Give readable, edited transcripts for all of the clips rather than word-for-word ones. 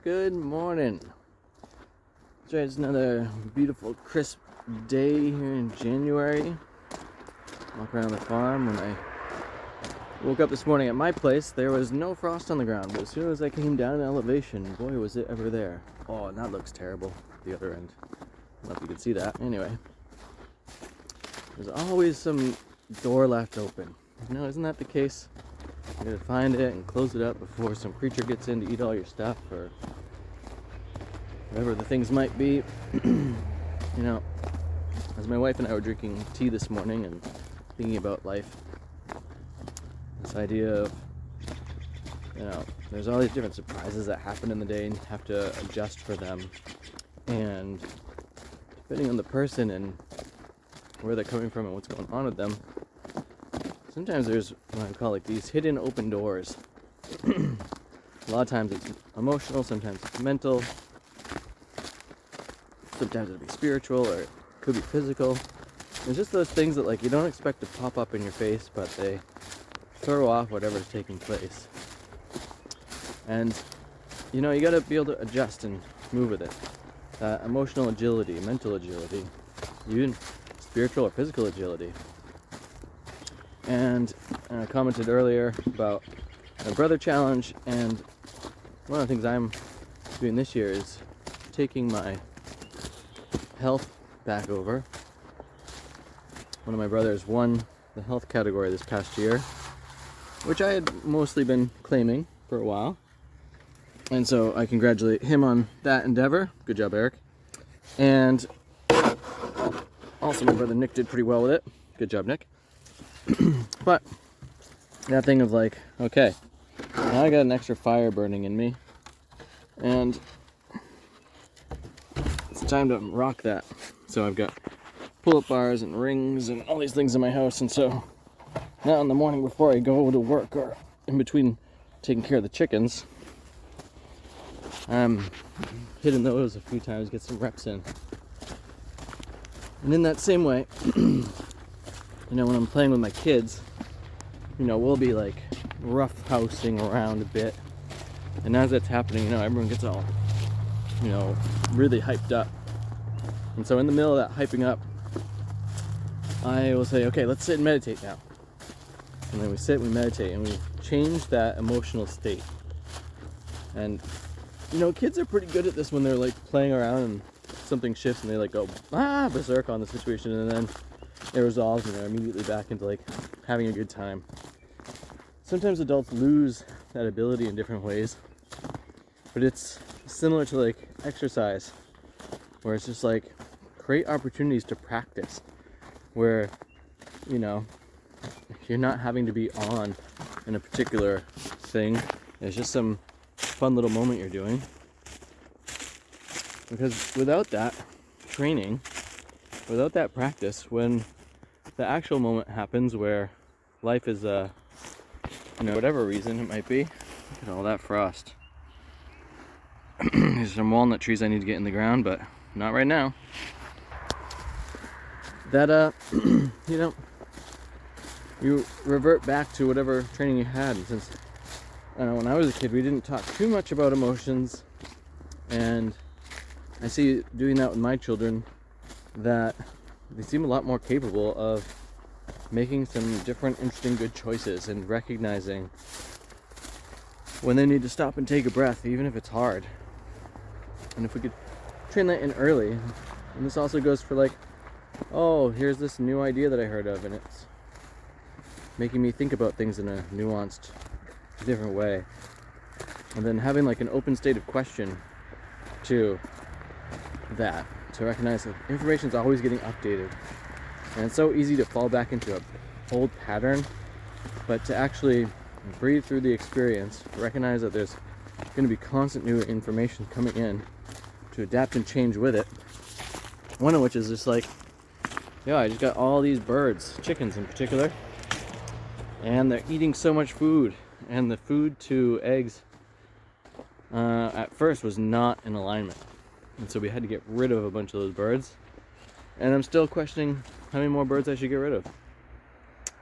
Good morning. It's another beautiful, crisp day here in January. Walk around the farm. When I woke up this morning at my place, there was no frost on the ground, but as soon as I came down in elevation, boy, was it ever there. Oh, and that looks terrible, the other end. I don't know if you can see that. Anyway, there's always some door left open. Isn't that the case? You gotta find it and close it up before some creature gets in to eat all your stuff, or whatever the things might be. As my wife and I were drinking tea this morning and thinking about life, this idea of, there's all these different surprises that happen in the day and you have to adjust for them. And depending on the person and where they're coming from and what's going on with them, sometimes there's what I call like these hidden open doors. A lot of times it's emotional, sometimes it's mental, sometimes it'll be spiritual, or it could be physical. There's just those things that you don't expect to pop up in your face, but they throw off whatever's taking place. And you gotta be able to adjust and move with it. Emotional agility, mental agility, even spiritual or physical agility. And I commented earlier about my brother challenge, and one of the things I'm doing this year is taking my health back over. One of my brothers won the health category this past year, which I had mostly been claiming for a while. And so I congratulate him on that endeavor. Good job, Eric. And also my brother Nick did pretty well with it. Good job, Nick. But that thing of okay, now I got an extra fire burning in me, and it's time to rock that. So I've got pull-up bars and rings and all these things in my house, and so now in the morning before I go to work, or in between taking care of the chickens, I'm hitting those a few times, get some reps in. And in that same way, when I'm playing with my kids, we'll be rough housing around a bit. And as that's happening, everyone gets all, really hyped up. And so in the middle of that hyping up, I will say, okay, let's sit and meditate now. And then we sit, we meditate, and we change that emotional state. And, kids are pretty good at this when they're playing around and something shifts and they go, berserk on the situation, and then it resolves and they're immediately back into having a good time. Sometimes adults lose that ability in different ways, but it's similar to exercise, where it's just create opportunities to practice, where you're not having to be on in a particular thing. It's just some fun little moment you're doing, because without that training, without that practice, when the actual moment happens where life is whatever reason it might be. Look at all that frost. There's some walnut trees I need to get in the ground, but not right now. That you revert back to whatever training you had. And since when I was a kid, we didn't talk too much about emotions, and I see doing that with my children, that they seem a lot more capable of making some different, interesting, good choices, and recognizing when they need to stop and take a breath, even if it's hard. And if we could train that in early, and this also goes for oh, here's this new idea that I heard of, and it's making me think about things in a nuanced, different way. And then having an open state of question to that, to recognize that information's always getting updated. And it's so easy to fall back into an old pattern, but to actually breathe through the experience, recognize that there's going to be constant new information coming in, to adapt and change with it. One of which is just I just got all these birds, chickens in particular, and they're eating so much food, and the food to eggs at first was not in alignment. And so we had to get rid of a bunch of those birds. And I'm still questioning how many more birds I should get rid of.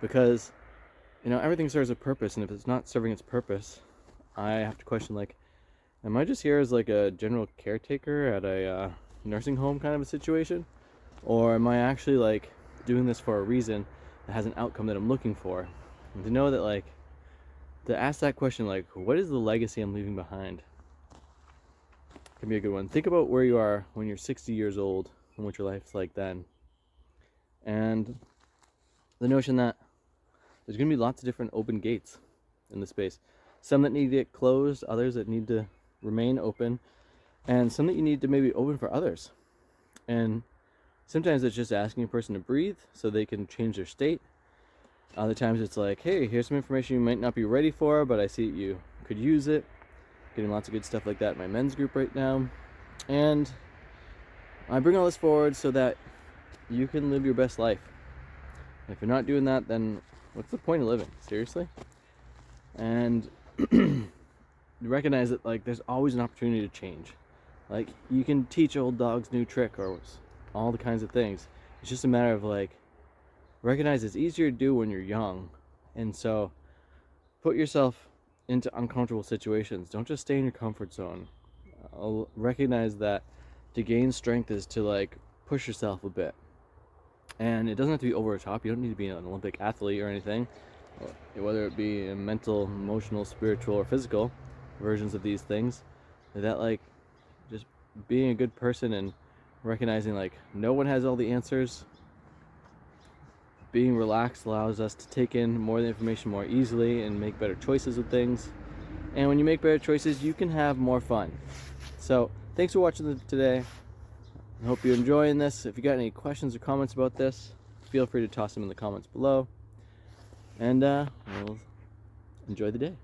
Because, everything serves a purpose, and if it's not serving its purpose, I have to question Am I just here as like a general caretaker at a nursing home kind of a situation? Or am I actually like doing this for a reason that has an outcome that I'm looking for? And to know that, like, to ask that question, like, what is the legacy I'm leaving behind? Can be a good one. Think about where you are when you're 60 years old and what your life's like then. And the notion that there's going to be lots of different open gates in the space. Some that need to get closed, others that need to remain open, and some that you need to maybe open for others. And sometimes it's just asking a person to breathe so they can change their state. Other times it's like, hey, here's some information you might not be ready for, but I see you could use it. Getting lots of good stuff like that in my men's group right now. And I bring all this forward so that you can live your best life. If you're not doing that, then what's the point of living? Seriously? And you recognize that, like, there's always an opportunity to change. Like, you can teach old dogs new trick or all the kinds of things. It's just a matter of, like, recognize it's easier to do when you're young. And so put yourself into uncomfortable situations. Don't just stay in your comfort zone. I'll recognize that to gain strength is to, like, push yourself a bit. And it doesn't have to be over the top. You don't need to be an Olympic athlete or anything, whether it be mental, emotional, spiritual, or physical versions of these things. That, like, just being a good person and recognizing, like, no one has all the answers. Being relaxed allows us to take in more of the information more easily and make better choices with things. And when you make better choices, you can have more fun. So thanks for watching today. I hope you're enjoying this. If you got any questions or comments about this, feel free to toss them in the comments below. And we'll enjoy the day.